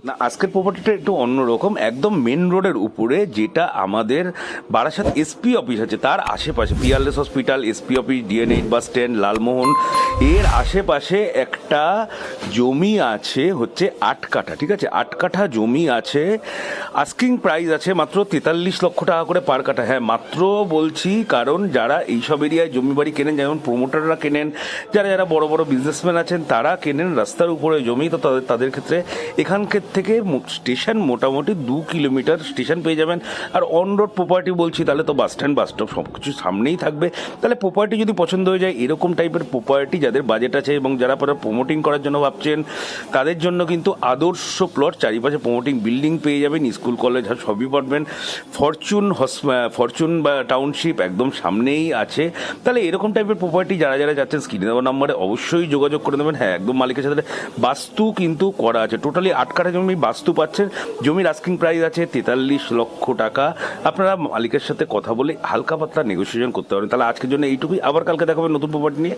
না, আজকের প্রপার্টিটা একটু অন্যরকম, একদম মেন রোডের উপরে, যেটা আমাদের বারাসাত এসপি অফিস আছে তার আশেপাশে, পিয়ারলেস হসপিটাল, এসপি অফিস, ডিএন8 বাস স্ট্যান্ড, লালমোহন, এর আশেপাশে একটা জমি আছে হচ্ছে 8 কাঠা, ঠিক আছে, 8 কাঠা জমি আছে। আস্কিং প্রাইস আছে মাত্র 43 লক্ষ টাকা করে পার কাঠা। হ্যাঁ, মাত্র বলছি, কারণ যারা এইসব এরিয়ায় জমি বাড়ি কেনেন, যেমন প্রমোটাররা কেনেন, যারা যারা বড় বড় বিজনেসম্যান আছেন তারা কেনেন রাস্তার উপরে জমি, তো তাদের ক্ষেত্রে এখানকার থেকে স্টেশন মোটামুটি 2 কিলোমিটার স্টেশন পেয়ে যাবেন। আর অন রোড প্রপার্টি বলছি, তাহলে তো বাস স্ট্যান্ড বাস স্টপ সব কিছু সামনেই থাকবে। তাহলে প্রপার্টি যদি পছন্দ হয়ে যায়, এরকম টাইপের প্রপার্টি যাদের বাজেট আছে এবং যারা পরে প্রমোটিং করার জন্য ভাবছেন, তাদের জন্য কিন্তু আদর্শ প্লট। চারিপাশে প্রমোটিং বিল্ডিং পেয়ে যাবেন, স্কুল কলেজ সবই পাবেন। ফরচুন বা টাউনশিপ একদম সামনেই আছে। তাহলে এরকম টাইপের প্রপার্টি যারা যারা যাচ্ছেন, স্ক্রিনে দেওয়া নাম্বারে অবশ্যই যোগাযোগ করে দেবেন। হ্যাঁ, একদম মালিকের সাথে বাস্তু কিন্তু করা আছে। টোটালি 8 কাঠা জমি বাস্তু পাচ্ছেন। জমির আস্কিং প্রাইস আছে 43 লক্ষ টাকা। আপনারা মালিকের সাথে কথা বলে হালকা পাতলা নেগোসিয়েশন করতে পারেন। তাহলে আজকের জন্য এইটুকুই, আবার কালকে দেখাবেন নতুন প্রপার্টি নিয়ে।